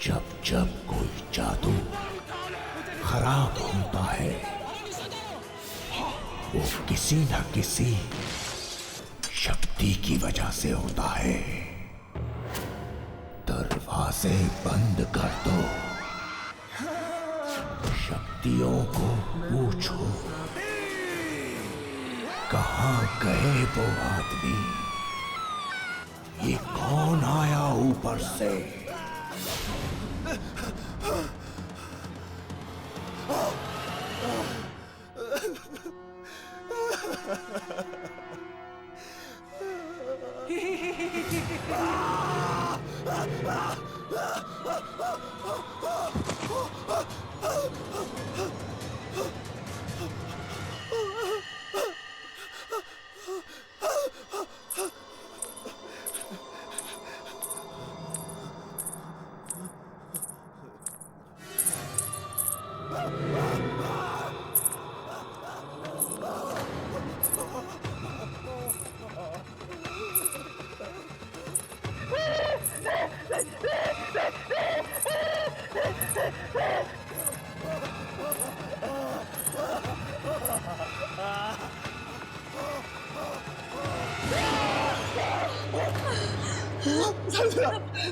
जब जब कोई जादू खराब होता है वो किसी न किसी शक्ति की वजह से होता है। दरवाजे बंद कर दो, शक्तियों को पूछो कहाँ गए वो आदमी, ये कौन आया ऊपर से।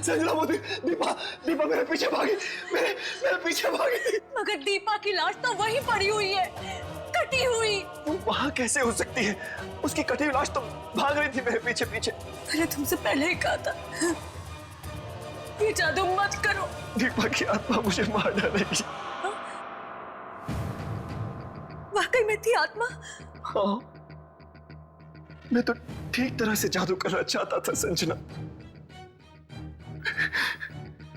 संजना, वो दीपा दीपा मेरे पीछे भागी, मेरे पीछे भागी। मगर दीपा की लाश तो वहीं पड़ी हुई है, कटी हुई। वो वहाँ कैसे हो सकती है? उसकी कटी हुई लाश तो भाग रही थी मेरे पीछे पीछे। मैंने तुमसे पहले ही कहा था ये जादू मत करो। दीपा की आत्मा मुझे मार डालेगी। वाकई में थी आत्मा? हाँ, मैं तो ठीक तरह से जादू करना चाहता था संजना,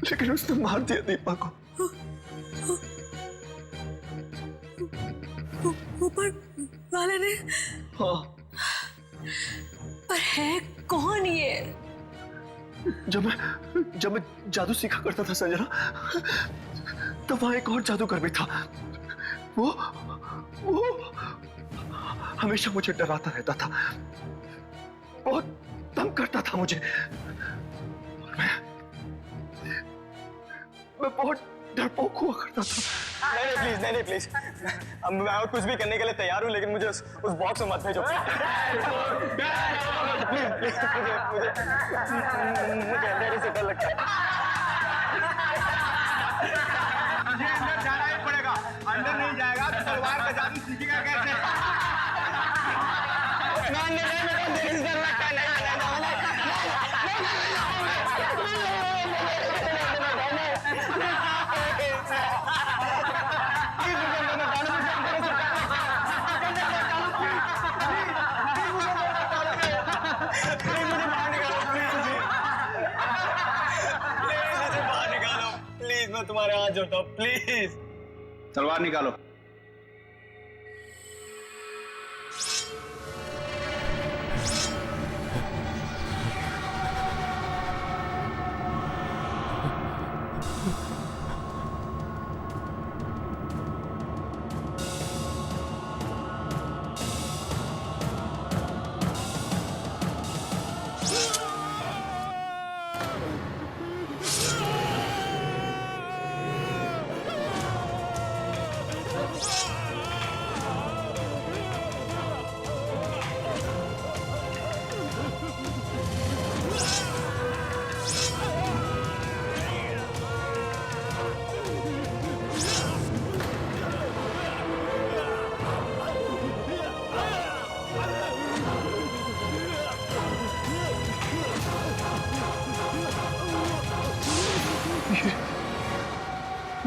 लेकिन उसने मार दिया दीपा को। ऊपर वाले ने? हाँ। पर है कौन ये? जब मैं जादू सीखा करता था संजना, तब वहां एक और जादूगर भी था। वो हमेशा मुझे डराता रहता था, बहुत तंग करता था मुझे। मैं बहुत डरपोक हुआ करता था। नहीं प्लीज, मैं और कुछ भी करने के लिए तैयार हूँ, लेकिन मुझे उस बॉक्स में मत भेजो। प्लीज, मुझे अंधेरे से डर लगता है। मुझे अंदर जाना ही पड़ेगा, अंदर नहीं जाएगा तो तलवार का जादू सीखेगा कैसे? अंधेरे से डर लगता है। मैं तुम्हारे हाथ जोड़ता हूँ, प्लीज। तलवार निकालो।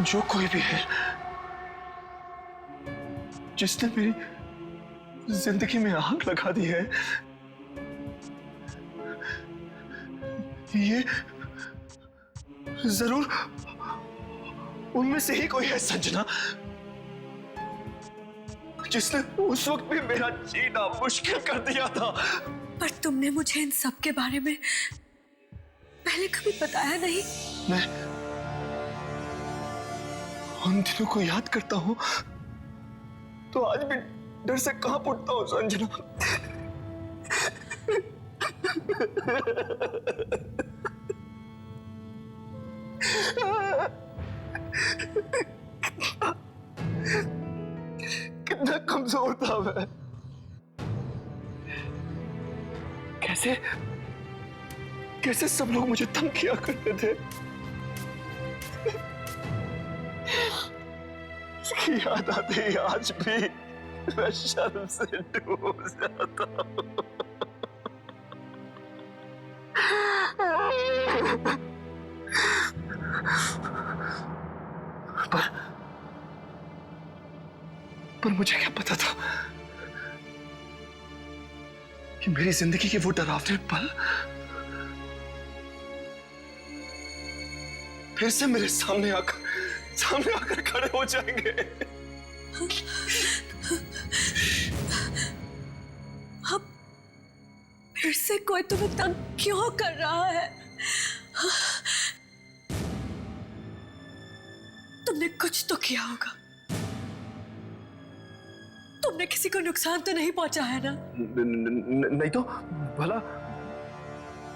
जो कोई भी है जिसने मेरी जिंदगी में आग लगा दी है, ये जरूर उनमें से ही कोई है संजना, जिसने उस वक्त भी मेरा जीना मुश्किल कर दिया था। पर तुमने मुझे इन सब के बारे में पहले कभी बताया नहीं। मैं उन दिनों को याद करता हूं तो आज भी डर से कांप उठता हूं संजना। कितना कमजोर था मैं। कैसे कैसे सब लोग मुझे तंग किया करते थे। इसकी याद आती है आज भी मैं शर्म से डूब जाता हूं। पर मुझे क्या पता था कि मेरी जिंदगी के वो डरावने पल फिर से मेरे सामने आकर खड़े हो जाएंगे। अब फिर से कोई तुम्हें तंग क्यों कर रहा है? तुमने कुछ तो किया होगा। तुमने किसी को नुकसान तो नहीं पहुंचा है ना? नहीं तो भला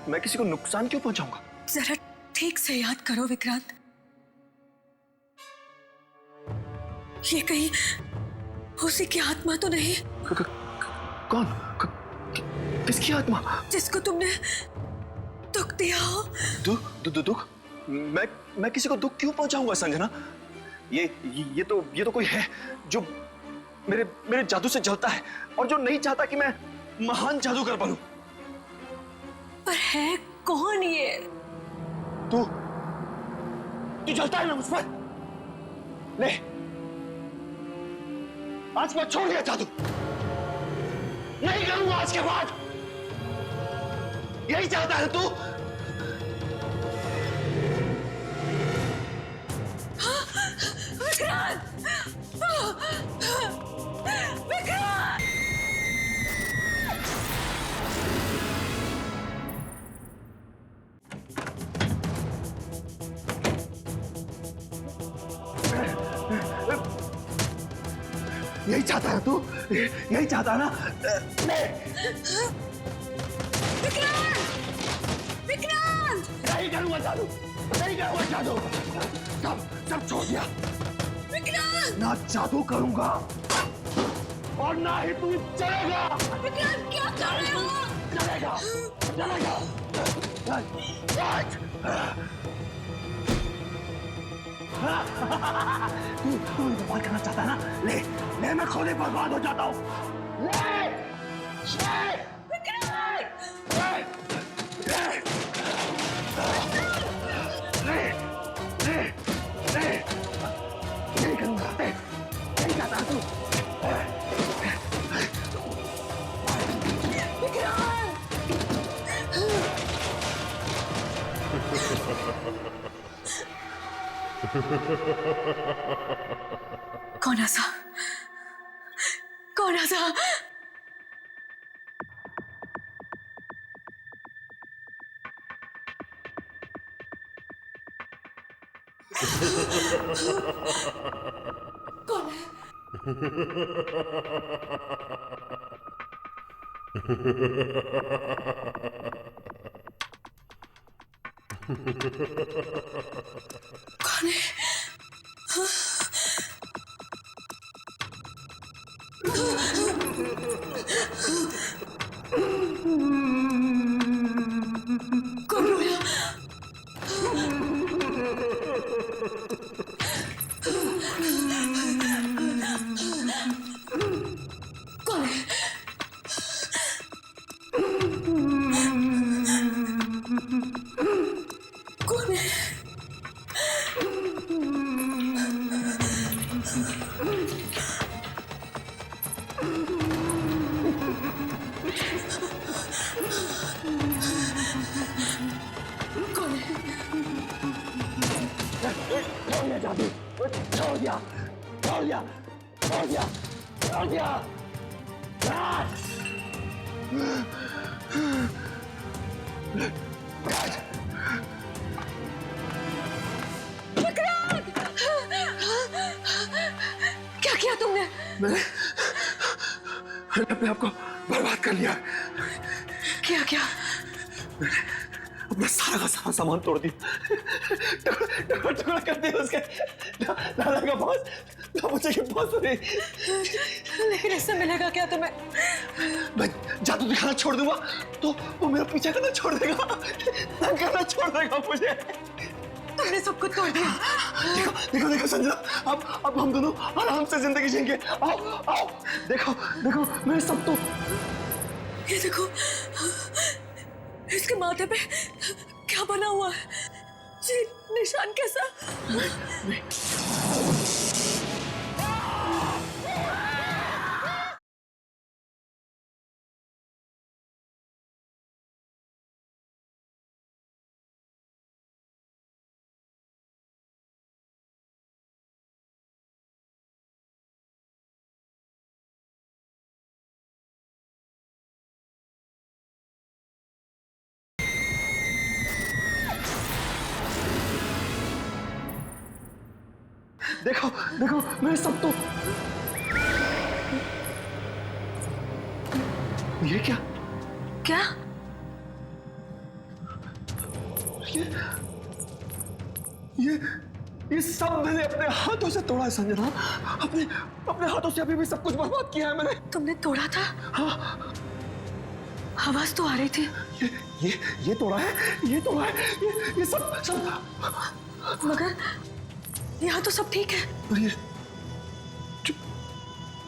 मैं किसी को नुकसान क्यों पहुंचाऊंगा? जरा ठीक से याद करो विक्रांत, ये कहीं उसी की आत्मा तो नहीं? कौन? किसकी आत्मा? जिसको तुमने दुख दिया हो। दुख? मैं किसी को दुख क्यों पहुंचाऊंगा संजना? ये तो कोई है जो मेरे जादू से जलता है और जो नहीं चाहता कि मैं महान जादूगर बनूं। पर है कौन ये? तू जलता है ना मुझ पर? ले, आज मैं छोड़ दिया जादू, नहीं करूंगा आज के बाद। यही चाहता है तू? विक्रांत! विक्रांत! यही चाहता है तू? यही चाहता है ना? विक्रांत! विक्रांत! नहीं करूंगा जादू, नहीं करूंगा जादू। सब छोड़ दिया। विक्रांत! ना जादू करूंगा और ना ही तू चलेगा। विक्रांत क्या कर रहे हो? चलेगा। तू बर्बाद करना चाहता है ना? ले मैं खुद ही बर्बाद हो जाता हूँ। नहीं करूंगा, नहीं चाहता तू। कौन सा? कौन है? कौन है? कौन रोया? कौन है? कौन है? जादू छोड़ दिया। क्या किया तुमने? मैंने अपने आप को बर्बाद कर लिया। क्या? अपना सारा का सारा सामान तोड़ दिया, टुकड़ा टुकड़ा कर दिया उसके। दादा का बॉस, ना मुझे ये बॉस नहीं। लेकिन इससे मिलेगा क्या तुम्हें? मैं जादू दिखाना छोड़ दूंगा तो वो मेरा पीछा करना छोड़ देगा, तंग करना छोड़ देगा मुझे। तुमने सब कुछ तोड़ दिया। देखो देखो देखो संजना, अब हम दोनों आराम से जिंदगी जिएंगे। आओ आओ, देखो देखो मैं सब तो। ये देखो, इसके माथे पे क्या बना हुआ है? ये निशान कैसा? देखो देखो मैं सब तो। ये क्या? क्या? ये सब मैंने अपने हाथों से तोड़ा है संजना। अपने अपने हाथों से अभी भी सब कुछ बर्बाद किया है मैंने। तुमने तोड़ा था? हाँ, आवाज तो आ रही थी। ये तोड़ा है, ये तोड़ा है, ये सब। मगर यहाँ तो सब ठीक है। और ये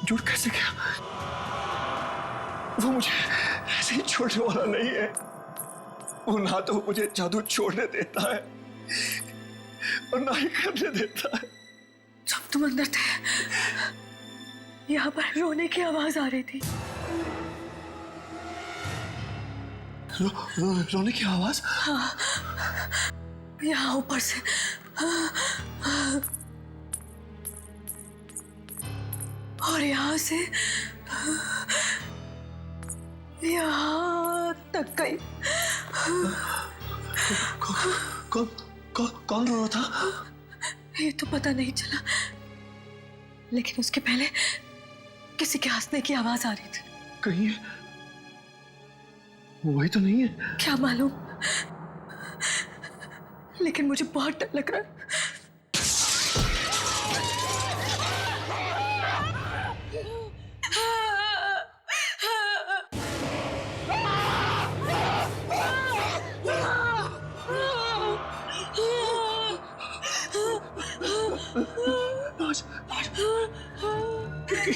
जुड़ कैसे गया? वो मुझे ऐसे ही छोड़ने वाला नहीं है। वो ना तो मुझे जादू छोड़ने देता है और ना ही करने देता है। जब तुम अंदर थे, यहाँ पर रोने की आवाज आ रही थी। रोने की आवाज? हाँ, यहाँ ऊपर से। और यहाँ से यहाँ तक गई। कौन रो रहा था? ये तो पता नहीं चला, लेकिन उसके पहले किसी के हंसने की आवाज आ रही थी। कहीं वही तो नहीं है? क्या मालूम, लेकिन मुझे बहुत डर लग रहा है।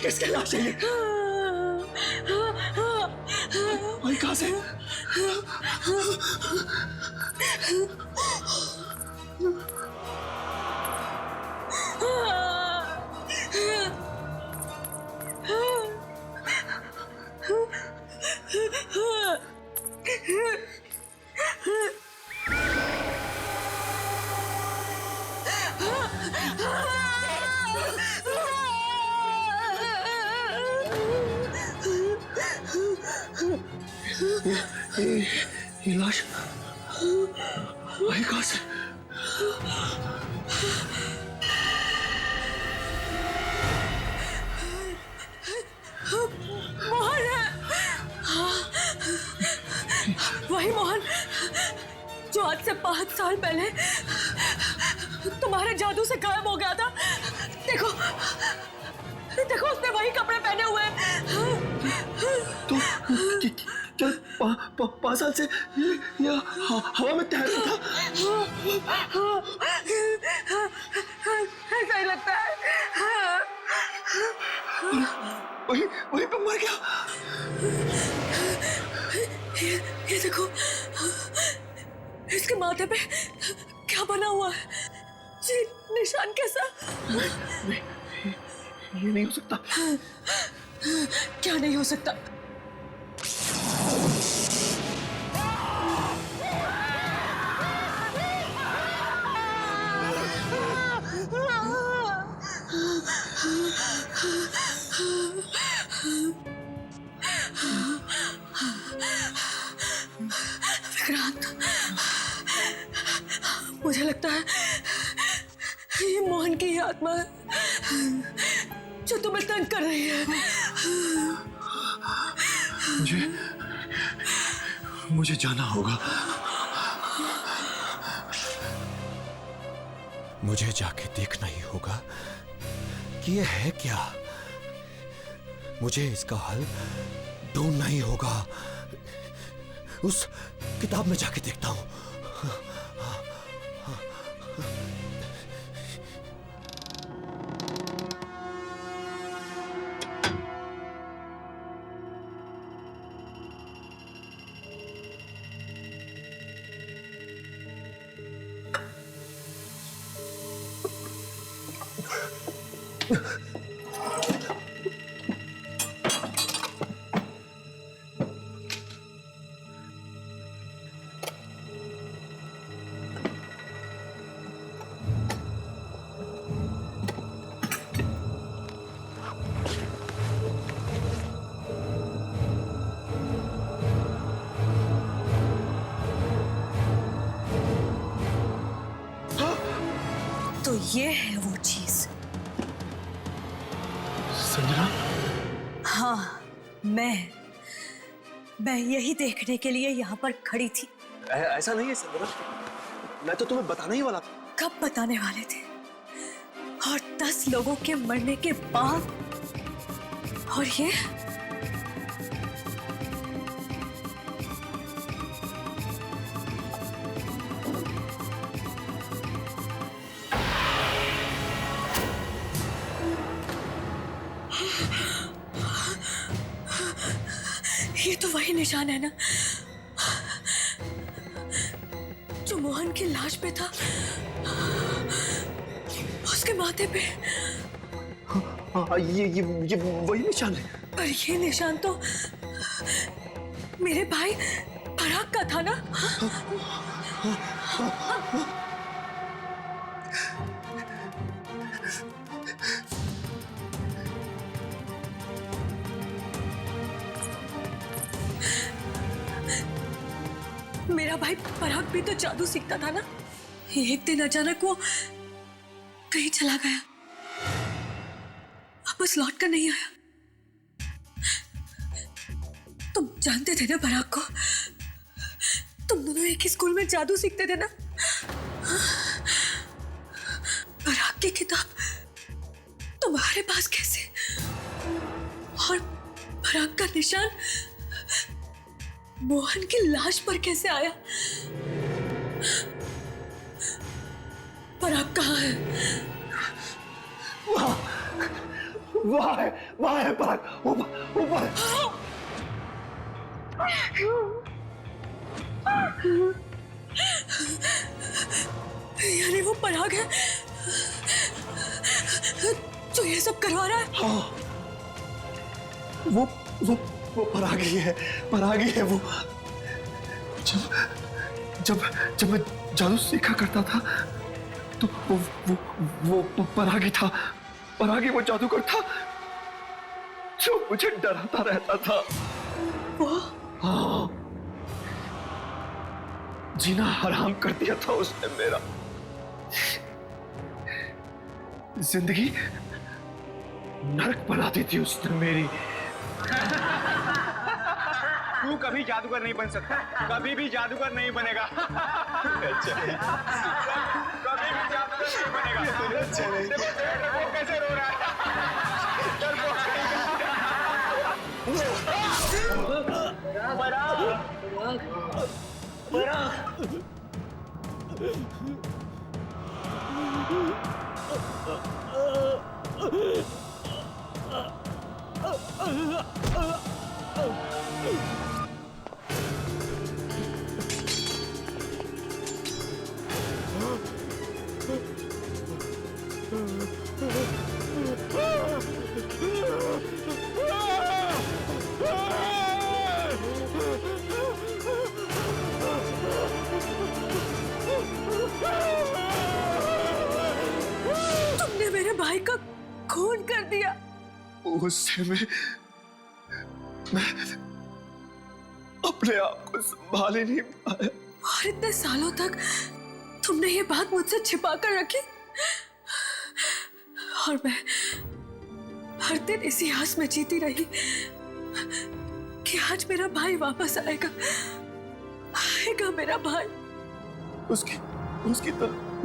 किसके लाश है ये? भाई कहाँ से? ये लाश भाई कहाँ से? मोहन है। वही मोहन जो आज से 5 साल पहले तुम्हारे जादू से गायब हो गया था। देखो देखो, उसने वही कपड़े पहने हुए हैं। तो क्या 5 साल से ये हवा में तैर रहा था? ऐसा ही लगता है। वही पे मर गया। ये देखो, इसके माथे पे क्या बना हुआ है? ये निशान कैसा? नहीं, ये नहीं हो सकता। क्या नहीं हो सकता? विक्रांत, मुझे लगता है ये मोहन की ही आत्मा है जो तुम्हें तंग कर रही है। मुझे जाना होगा। मुझे जाके देखना ही होगा कि ये है क्या। मुझे इसका हल ढूंढना ही होगा। उस किताब में जाके देखता हूं। तो ये है वो चीज। संजना? हाँ, मैं यही देखने के लिए यहाँ पर खड़ी थी। ऐसा नहीं है संजना, मैं तो तुम्हें बताने ही वाला था। कब बताने वाले थे? और 10 लोगों के मरने के बाद। और ये तो वही निशान है ना जो मोहन की लाश पे था, उसके माथे पे। हाँ, ये वही निशान है। पर ये निशान तो मेरे भाई पराग का था ना। मेरा भाई पराग भी तो जादू सीखता था ना। एक दिन अचानक वो कहीं चला गया, वापस लौट कर नहीं आया। तुम जानते थे ना पराग को? तुम दोनों एक ही स्कूल में जादू सीखते थे ना। पराग की किताब तुम्हारे पास कैसे? और पराग का निशान मोहन की लाश पर कैसे आया? पराग कहाँ है? वहाँ है पराग, ऊपर। यानी वो पराग है जो ये सब करवा रहा है? हाँ, वो पराग ही है वो। जब मैं जादू सीखा करता था तो वो पराग ही था। पराग ही वो जादूगर था जो मुझे डराता रहता था। वो? हाँ, जीना हराम कर दिया था उसने मेरा। जिंदगी नरक बना दी थी उसने मेरी। तू कभी जादूगर नहीं बन सकता, कभी भी जादूगर नहीं बनेगा। कभी भी जादूगर नहीं बनेगा। देखो वो कैसे रो रहा तुमने मेरे भाई का खून कर दिया। उससे मैं अपने आप को संभाल ही नहीं पाया। और इतने सालों तक तुमने ये बात मुझसे छिपा कर रखी। और मैं हर दिन इसी आस में जीती रही कि आज मेरा भाई वापस आएगा मेरा भाई। उसकी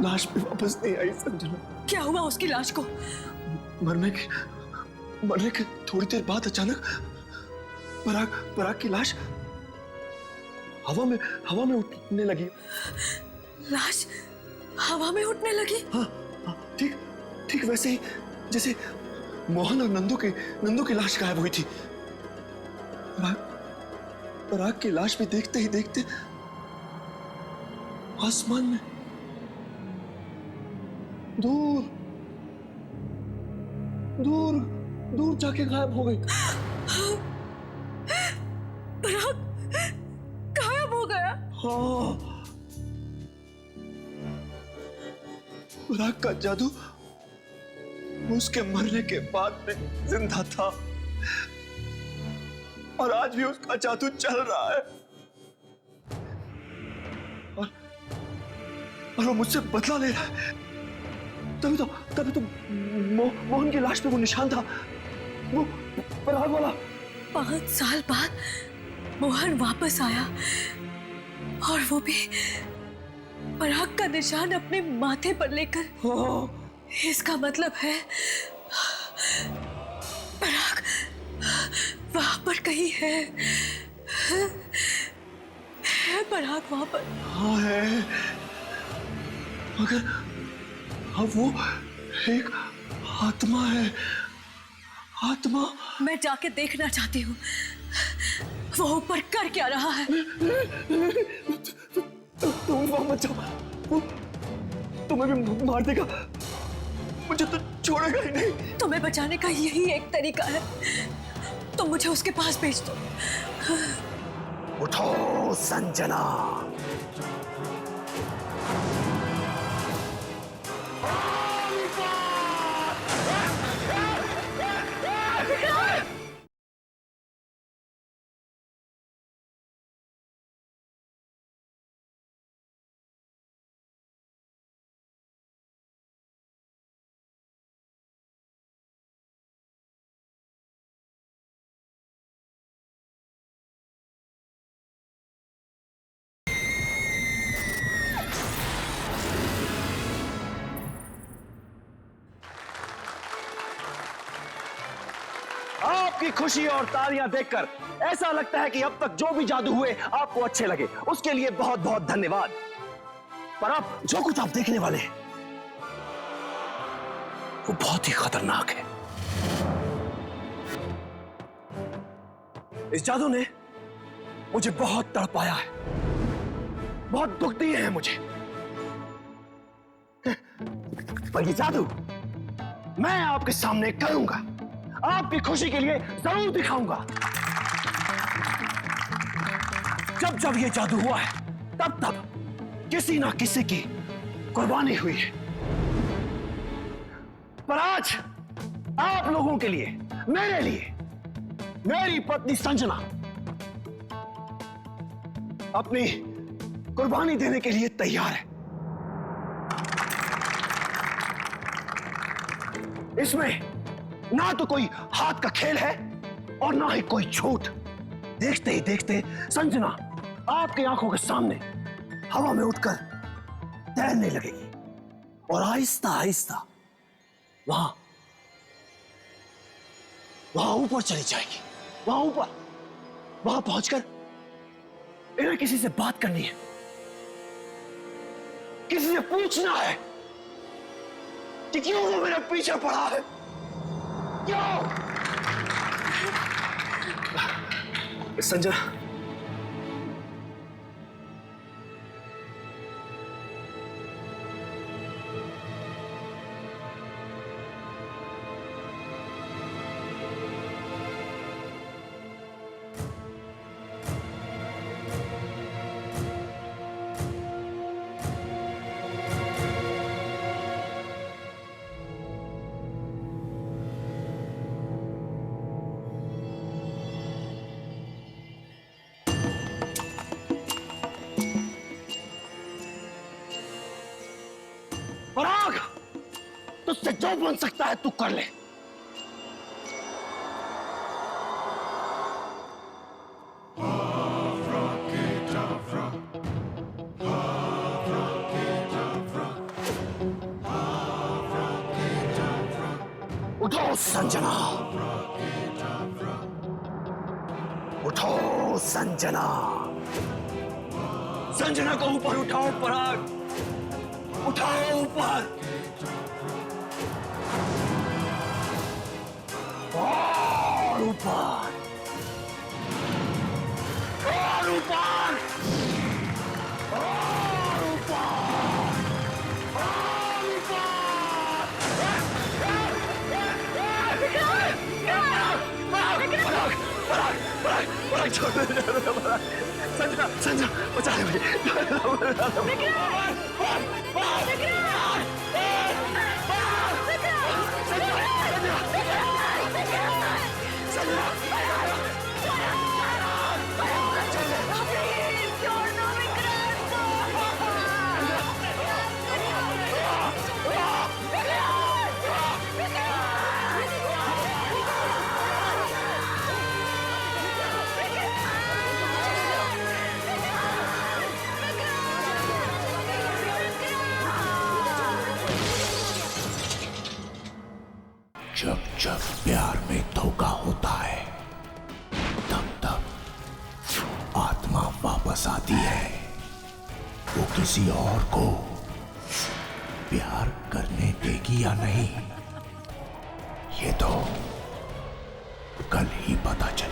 लाश भी वापस नहीं आई संजना। क्या हुआ उसकी लाश को? मरने के थोड़ी देर बाद अचानक पराग की लाश हवा में उठने लगी। लाश हवा में उठने लगी? हाँ, ठीक वैसे ही जैसे मोहन और नंदू की लाश गायब हुई थी। पराग की लाश भी देखते ही देखते आसमान में दूर जाके गायब हो गई। पराग गायब हो गया? हाँ, पराग का जादू उसके मरने के बाद भी जिंदा था और आज भी उसका जादू चल रहा है और वो मुझसे बदला ले रहा है। तभी तो मोहन की लाश पे वो निशान था, वो पराग वाला। 5 साल बाद मोहन वापस आया और वो भी पराग का निशान अपने माथे पर लेकर। हाँ। इसका मतलब है पराग वहां पर कहीं है पराग वहां पर। हाँ है, मगर अब वो एक आत्मा है। आत्मा। मैं जाके देखना चाहती हूँ वो ऊपर कर क्या रहा है। तुम वहां मत जाओ, वो तुम्हें भी मार देगा, मुझे तो छोड़ेगा ही नहीं। तुम्हें बचाने का यही एक तरीका है, तुम मुझे उसके पास भेज दो। उठो संजना। आपकी खुशी और तालियां देखकर ऐसा लगता है कि अब तक जो भी जादू हुए आपको अच्छे लगे, उसके लिए बहुत बहुत धन्यवाद। पर अब जो कुछ आप देखने वाले हैं वो बहुत ही खतरनाक है। इस जादू ने मुझे बहुत तड़पाया है, बहुत दुख दिए हैं मुझे, पर ये जादू मैं आपके सामने करूंगा, आपकी खुशी के लिए जरूर दिखाऊंगा। जब जब ये जादू हुआ है तब तब किसी ना किसी की कुर्बानी हुई है, पर आज आप लोगों के लिए, मेरे लिए, मेरी पत्नी संजना अपनी कुर्बानी देने के लिए तैयार है। इसमें ना तो कोई हाथ का खेल है और ना ही कोई झूठ। देखते ही देखते संजना आपकी आंखों के सामने हवा में उठकर तैरने लगेगी और आहिस्ता आहिस्ता वहां ऊपर चली जाएगी। वहां पहुंचकर इन्हें किसी से बात करनी है, किसी से पूछना है कि क्यों वो मेरे पीछे पड़ा है, क्यों? संजना, पराग, तुझसे जो बन सकता है तू कर ले। उठो संजना, उठो संजना, संजना को ऊपर उठाओ पराग, उठाओ ऊपर, और ऊपर, और ऊपर, और ऊपर, और ऊपर। पराग छोड़ दे, संजना, संजना बचा ले मुझे। जब जब प्यार में धोखा होता है तब तब आत्मा वापस आती है। वो किसी और को प्यार करने देगी या नहीं, ये तो कल ही पता चलेगा।